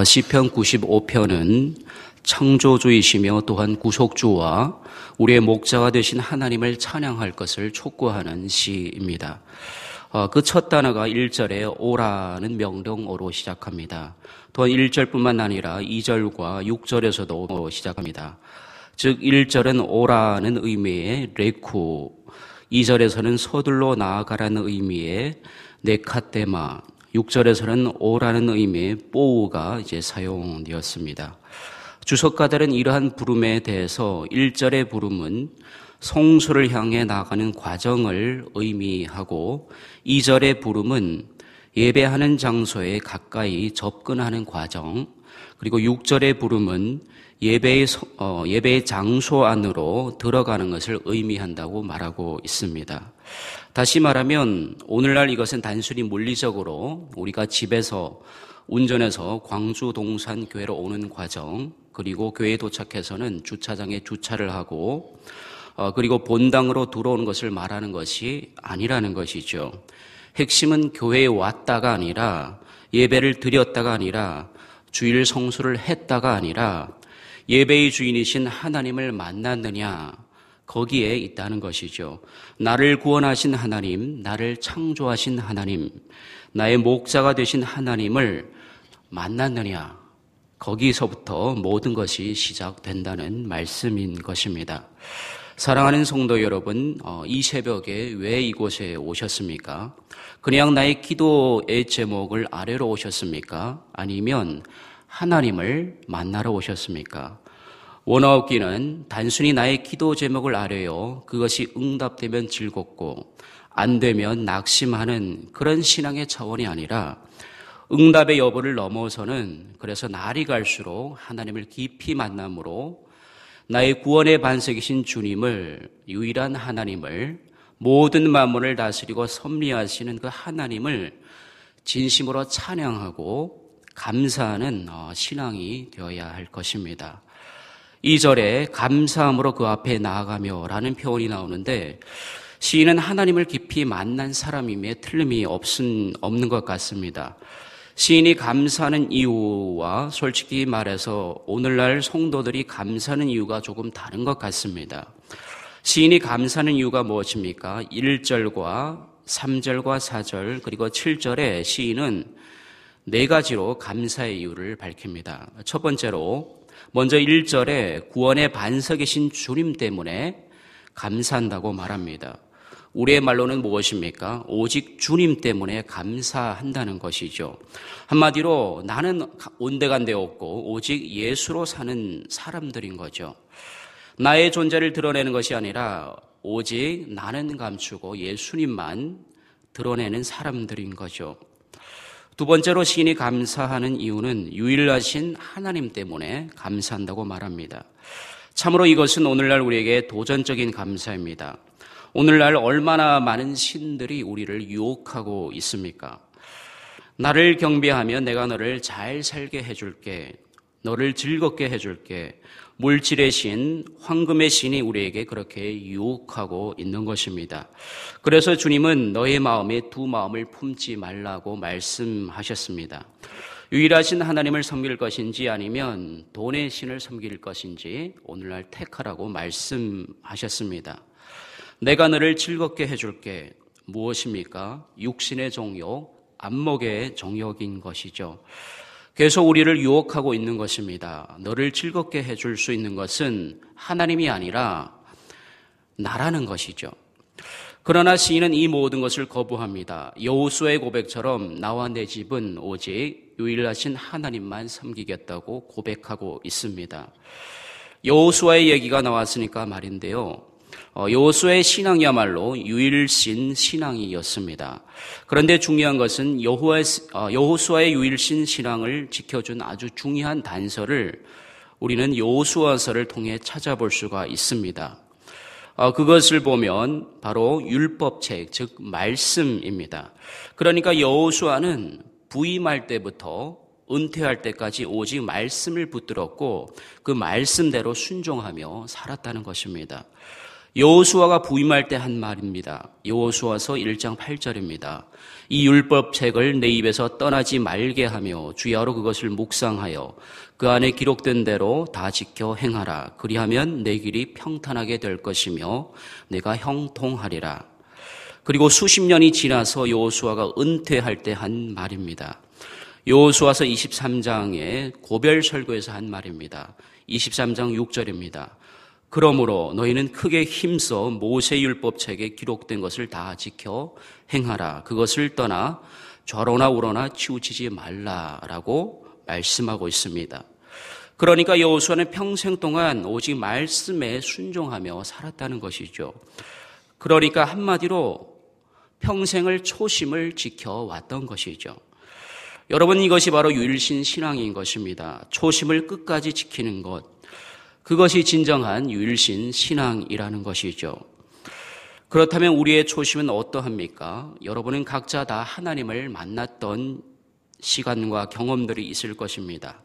시편 95편은 창조주이시며 또한 구속주와 우리의 목자가 되신 하나님을 찬양할 것을 촉구하는 시입니다. 그 첫 단어가 1절에 오라는 명령어로 시작합니다. 또한 1절뿐만 아니라 2절과 6절에서도 시작합니다. 즉 1절은 오라는 의미의 레쿠, 2절에서는 서둘러 나아가라는 의미의 네카테마, 6절에서는 오라는 의미의 뽀우가 사용되었습니다. 주석가들은 이러한 부름에 대해서 1절의 부름은 성소를 향해 나가는 과정을 의미하고 2절의 부름은 예배하는 장소에 가까이 접근하는 과정, 그리고 6절의 부름은 예배의 장소 안으로 들어가는 것을 의미한다고 말하고 있습니다. 다시 말하면 오늘날 이것은 단순히 물리적으로 우리가 집에서 운전해서 광주 동산 교회로 오는 과정, 그리고 교회에 도착해서는 주차장에 주차를 하고 그리고 본당으로 들어오는 것을 말하는 것이 아니라는 것이죠. 핵심은 교회에 왔다가 아니라, 예배를 드렸다가 아니라, 주일 성수를 했다가 아니라 예배의 주인이신 하나님을 만났느냐, 거기에 있다는 것이죠. 나를 구원하신 하나님, 나를 창조하신 하나님, 나의 목자가 되신 하나님을 만났느냐, 거기서부터 모든 것이 시작된다는 말씀인 것입니다. 사랑하는 성도 여러분, 이 새벽에 왜 이곳에 오셨습니까? 그냥 나의 기도의 제목을 아뢰러 오셨습니까? 아니면 하나님을 만나러 오셨습니까? 원하옵기는 단순히 나의 기도 제목을 아뢰어 그것이 응답되면 즐겁고 안 되면 낙심하는 그런 신앙의 차원이 아니라 응답의 여부를 넘어서는, 그래서 날이 갈수록 하나님을 깊이 만남으로 나의 구원의 반석이신 주님을, 유일한 하나님을, 모든 만물을 다스리고 섭리하시는 그 하나님을 진심으로 찬양하고 감사하는 신앙이 되어야 할 것입니다. 2절에 감사함으로 그 앞에 나아가며 라는 표현이 나오는데, 시인은 하나님을 깊이 만난 사람임에 틀림이 없는 것 같습니다. 시인이 감사하는 이유와 솔직히 말해서 오늘날 성도들이 감사하는 이유가 조금 다른 것 같습니다. 시인이 감사하는 이유가 무엇입니까? 1절과 3절과 4절 그리고 7절에 시인은 4가지로 감사의 이유를 밝힙니다. 첫 번째로 먼저 1절에 구원의 반석이신 주님 때문에 감사한다고 말합니다. 우리의 말로는 무엇입니까? 오직 주님 때문에 감사한다는 것이죠. 한마디로 나는 온데간데 없고 오직 예수로 사는 사람들인 거죠. 나의 존재를 드러내는 것이 아니라 오직 나는 감추고 예수님만 드러내는 사람들인 거죠. 두 번째로 시인이 감사하는 이유는 유일하신 하나님 때문에 감사한다고 말합니다. 참으로 이것은 오늘날 우리에게 도전적인 감사입니다. 오늘날 얼마나 많은 신들이 우리를 유혹하고 있습니까? 나를 경배하면 내가 너를 잘 살게 해줄게, 너를 즐겁게 해줄게, 물질의 신, 황금의 신이 우리에게 그렇게 유혹하고 있는 것입니다. 그래서 주님은 너의 마음에 두 마음을 품지 말라고 말씀하셨습니다. 유일하신 하나님을 섬길 것인지 아니면 돈의 신을 섬길 것인지 오늘날 택하라고 말씀하셨습니다. 내가 너를 즐겁게 해줄게, 무엇입니까? 육신의 정욕, 안목의 정욕인 것이죠. 계속 우리를 유혹하고 있는 것입니다. 너를 즐겁게 해줄 수 있는 것은 하나님이 아니라 나라는 것이죠. 그러나 시인은 이 모든 것을 거부합니다. 여호수아의 고백처럼 나와 내 집은 오직 유일하신 하나님만 섬기겠다고 고백하고 있습니다. 여호수아의 얘기가 나왔으니까 말인데요. 여호수아의 신앙이야말로 유일신 신앙이었습니다. 그런데 중요한 것은 여호수아의 유일신 신앙을 지켜준 아주 중요한 단서를 우리는 여호수아서를 통해 찾아볼 수가 있습니다. 그것을 보면 바로 율법책, 즉 말씀입니다. 그러니까 여호수아는 부임할 때부터 은퇴할 때까지 오직 말씀을 붙들었고 그 말씀대로 순종하며 살았다는 것입니다. 여호수아가 부임할 때 한 말입니다. 여호수아서 1장 8절입니다. 이 율법책을 내 입에서 떠나지 말게 하며 주야로 그것을 묵상하여 그 안에 기록된 대로 다 지켜 행하라. 그리하면 내 길이 평탄하게 될 것이며 내가 형통하리라. 그리고 수십 년이 지나서 여호수아가 은퇴할 때 한 말입니다. 여호수아서 23장의 고별 설교에서 한 말입니다. 23장 6절입니다. 그러므로 너희는 크게 힘써 모세 율법책에 기록된 것을 다 지켜 행하라. 그것을 떠나 좌로나 우로나 치우치지 말라라고 말씀하고 있습니다. 그러니까 여호수아는 평생 동안 오직 말씀에 순종하며 살았다는 것이죠. 그러니까 한마디로 평생을 초심을 지켜왔던 것이죠. 여러분, 이것이 바로 유일신 신앙인 것입니다. 초심을 끝까지 지키는 것, 그것이 진정한 유일신 신앙이라는 것이죠. 그렇다면 우리의 초심은 어떠합니까? 여러분은 각자 다 하나님을 만났던 시간과 경험들이 있을 것입니다.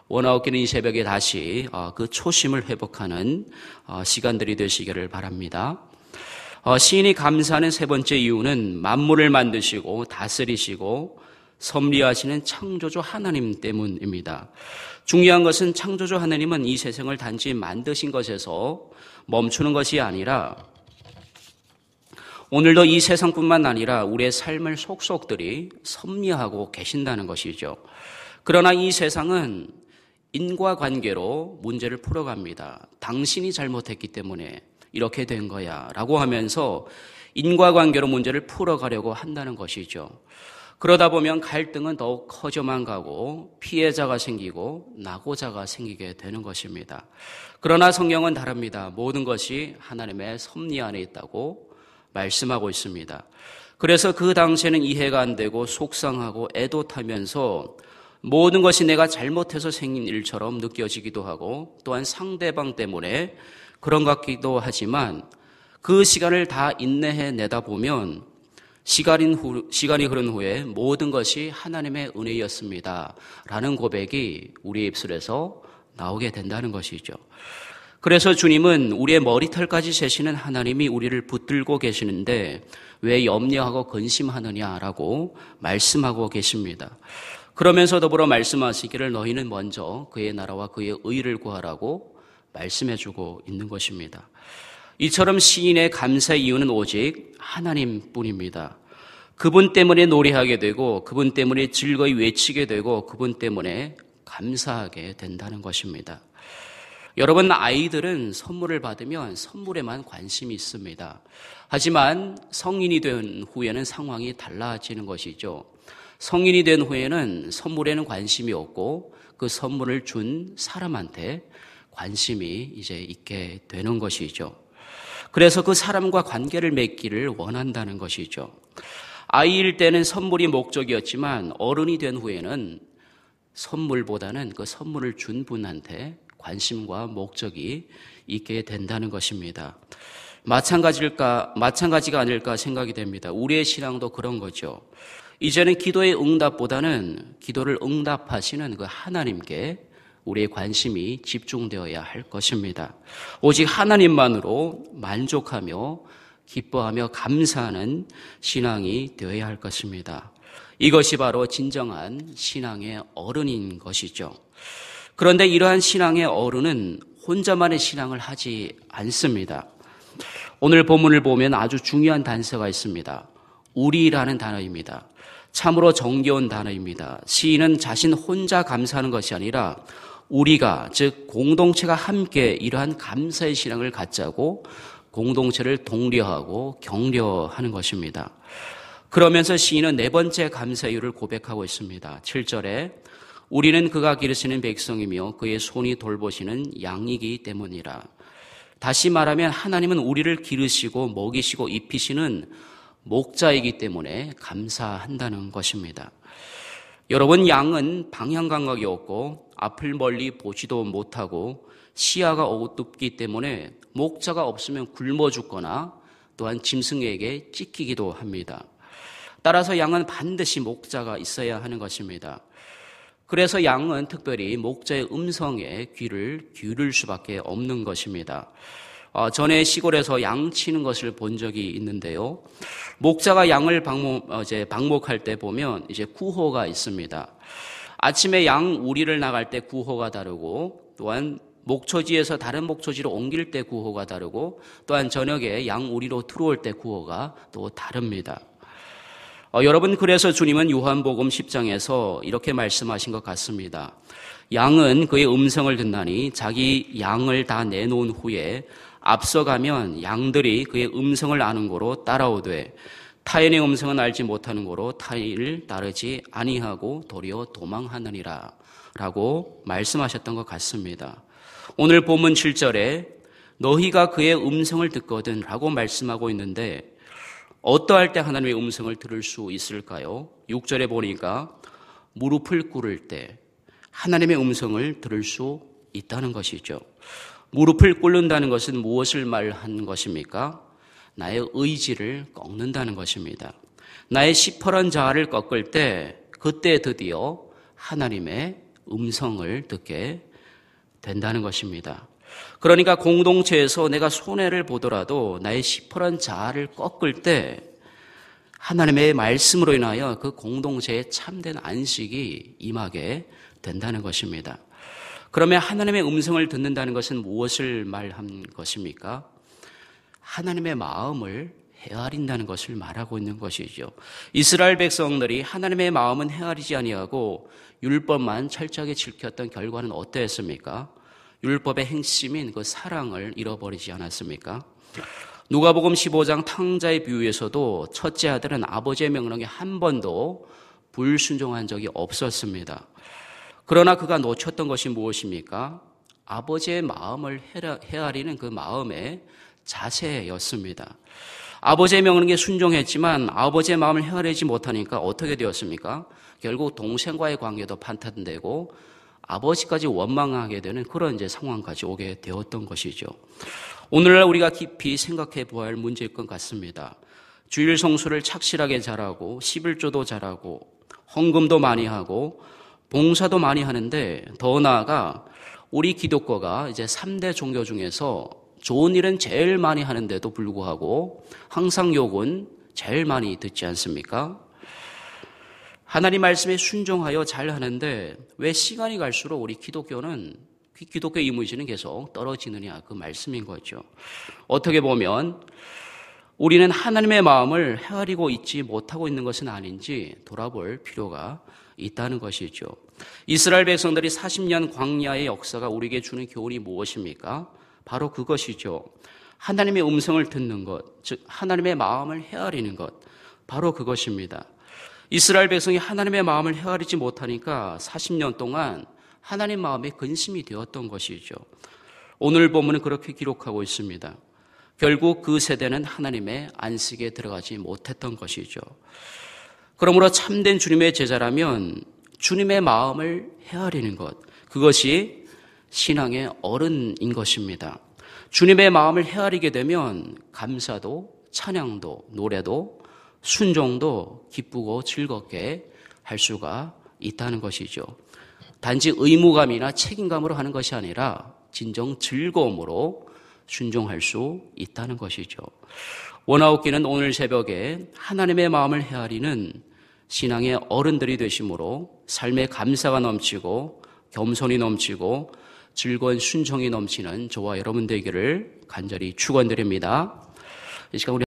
원하옵기는 이 새벽에 다시 그 초심을 회복하는 시간들이 되시기를 바랍니다. 시인이 감사하는 세 번째 이유는 만물을 만드시고 다스리시고 섭리하시는 창조주 하나님 때문입니다. 중요한 것은 창조주 하나님은 이 세상을 단지 만드신 것에서 멈추는 것이 아니라 오늘도 이 세상뿐만 아니라 우리의 삶을 속속들이 섭리하고 계신다는 것이죠. 그러나 이 세상은 인과관계로 문제를 풀어갑니다. 당신이 잘못했기 때문에 이렇게 된 거야 라고 하면서 인과관계로 문제를 풀어가려고 한다는 것이죠. 그러다 보면 갈등은 더욱 커져만 가고 피해자가 생기고 낙오자가 생기게 되는 것입니다. 그러나 성경은 다릅니다. 모든 것이 하나님의 섭리 안에 있다고 말씀하고 있습니다. 그래서 그 당시에는 이해가 안 되고 속상하고 애도타면서 모든 것이 내가 잘못해서 생긴 일처럼 느껴지기도 하고 또한 상대방 때문에 그런 것 같기도 하지만 그 시간을 다 인내해 내다 보면 시간이 흐른 후에 모든 것이 하나님의 은혜였습니다 라는 고백이 우리의 입술에서 나오게 된다는 것이죠. 그래서 주님은 우리의 머리털까지 재시는 하나님이 우리를 붙들고 계시는데 왜 염려하고 근심하느냐라고 말씀하고 계십니다. 그러면서 더불어 말씀하시기를 너희는 먼저 그의 나라와 그의 의를 구하라고 말씀해주고 있는 것입니다. 이처럼 시인의 감사의 이유는 오직 하나님뿐입니다. 그분 때문에 노래하게 되고 그분 때문에 즐거이 외치게 되고 그분 때문에 감사하게 된다는 것입니다. 여러분, 아이들은 선물을 받으면 선물에만 관심이 있습니다. 하지만 성인이 된 후에는 상황이 달라지는 것이죠. 성인이 된 후에는 선물에는 관심이 없고 그 선물을 준 사람한테 관심이 이제 있게 되는 것이죠. 그래서 그 사람과 관계를 맺기를 원한다는 것이죠. 아이일 때는 선물이 목적이었지만 어른이 된 후에는 선물보다는 그 선물을 준 분한테 관심과 목적이 있게 된다는 것입니다. 마찬가지가 아닐까 생각이 됩니다. 우리의 신앙도 그런 거죠. 이제는 기도의 응답보다는 기도를 응답하시는 그 하나님께 우리의 관심이 집중되어야 할 것입니다. 오직 하나님만으로 만족하며 기뻐하며 감사하는 신앙이 되어야 할 것입니다. 이것이 바로 진정한 신앙의 어른인 것이죠. 그런데 이러한 신앙의 어른은 혼자만의 신앙을 하지 않습니다. 오늘 본문을 보면 아주 중요한 단서가 있습니다. 우리라는 단어입니다. 참으로 정겨운 단어입니다. 시인은 자신 혼자 감사하는 것이 아니라 우리가, 즉 공동체가 함께 이러한 감사의 신앙을 갖자고 공동체를 독려하고 격려하는 것입니다. 그러면서 시인은 네 번째 감사의 이유를 고백하고 있습니다. 7절에 우리는 그가 기르시는 백성이며 그의 손이 돌보시는 양이기 때문이라. 다시 말하면 하나님은 우리를 기르시고 먹이시고 입히시는 목자이기 때문에 감사한다는 것입니다. 여러분, 양은 방향 감각이 없고 앞을 멀리 보지도 못하고 시야가 어둡기 때문에 목자가 없으면 굶어 죽거나 또한 짐승에게 찢기기도 합니다. 따라서 양은 반드시 목자가 있어야 하는 것입니다. 그래서 양은 특별히 목자의 음성에 귀를 기울일 수밖에 없는 것입니다. 전에 시골에서 양 치는 것을 본 적이 있는데요. 목자가 양을 방목할 때 보면 이제 구호가 있습니다. 아침에 양 우리를 나갈 때 구호가 다르고, 또한 목초지에서 다른 목초지로 옮길 때 구호가 다르고, 또한 저녁에 양 우리로 들어올 때 구호가 또 다릅니다. 여러분, 그래서 주님은 요한복음 10장에서 이렇게 말씀하신 것 같습니다. 양은 그의 음성을 듣나니 자기 양을 다 내놓은 후에 앞서가면 양들이 그의 음성을 아는 고로 따라오되 타인의 음성은 알지 못하는 고로 타인을 따르지 아니하고 도리어 도망하느니라 라고 말씀하셨던 것 같습니다. 오늘 본문 7절에 너희가 그의 음성을 듣거든 라고 말씀하고 있는데, 어떠할 때 하나님의 음성을 들을 수 있을까요? 6절에 보니까 무릎을 꿇을 때 하나님의 음성을 들을 수 있다는 것이죠. 무릎을 꿇는다는 것은 무엇을 말하는 것입니까? 나의 의지를 꺾는다는 것입니다. 나의 시퍼런 자아를 꺾을 때 그때 드디어 하나님의 음성을 듣게 된다는 것입니다. 그러니까 공동체에서 내가 손해를 보더라도 나의 시퍼런 자아를 꺾을 때 하나님의 말씀으로 인하여 그 공동체에 참된 안식이 임하게 된다는 것입니다. 그러면 하나님의 음성을 듣는다는 것은 무엇을 말한 것입니까? 하나님의 마음을 헤아린다는 것을 말하고 있는 것이죠. 이스라엘 백성들이 하나님의 마음은 헤아리지 아니하고 율법만 철저하게 지켰던 결과는 어떠했습니까? 율법의 핵심인 그 사랑을 잃어버리지 않았습니까? 누가복음 15장 탕자의 비유에서도 첫째 아들은 아버지의 명령에 한 번도 불순종한 적이 없었습니다. 그러나 그가 놓쳤던 것이 무엇입니까? 아버지의 마음을 헤아리는 그 마음의 자세였습니다. 아버지의 명령에 순종했지만 아버지의 마음을 헤아리지 못하니까 어떻게 되었습니까? 결국 동생과의 관계도 판단되고 아버지까지 원망하게 되는 그런 이제 상황까지 오게 되었던 것이죠. 오늘날 우리가 깊이 생각해 보아야 할 문제일 것 같습니다. 주일 성수를 착실하게 잘하고 11조도 잘하고 헌금도 많이 하고 봉사도 많이 하는데, 더 나아가 우리 기독교가 이제 3대 종교 중에서 좋은 일은 제일 많이 하는데도 불구하고 항상 욕은 제일 많이 듣지 않습니까? 하나님 말씀에 순종하여 잘 하는데 왜 시간이 갈수록 우리 기독교의 이미지는 계속 떨어지느냐, 그 말씀인 거죠. 어떻게 보면 우리는 하나님의 마음을 헤아리고 있지 못하고 있는 것은 아닌지 돌아볼 필요가 있다는 것이죠. 이스라엘 백성들이 40년 광야의 역사가 우리에게 주는 교훈이 무엇입니까? 바로 그것이죠. 하나님의 음성을 듣는 것, 즉 하나님의 마음을 헤아리는 것, 바로 그것입니다. 이스라엘 백성이 하나님의 마음을 헤아리지 못하니까 40년 동안 하나님 마음에 근심이 되었던 것이죠. 오늘 본문은 그렇게 기록하고 있습니다. 결국 그 세대는 하나님의 안식에 들어가지 못했던 것이죠. 그러므로 참된 주님의 제자라면 주님의 마음을 헤아리는 것, 그것이 신앙의 어른인 것입니다. 주님의 마음을 헤아리게 되면 감사도, 찬양도, 노래도, 순종도 기쁘고 즐겁게 할 수가 있다는 것이죠. 단지 의무감이나 책임감으로 하는 것이 아니라 진정 즐거움으로 순종할 수 있다는 것이죠. 원아웃기는 오늘 새벽에 하나님의 마음을 헤아리는 신앙의 어른들이 되심으로 삶에 감사가 넘치고 겸손이 넘치고 즐거운 순종이 넘치는 저와 여러분 되기를 간절히 축원드립니다. 이 시간 우리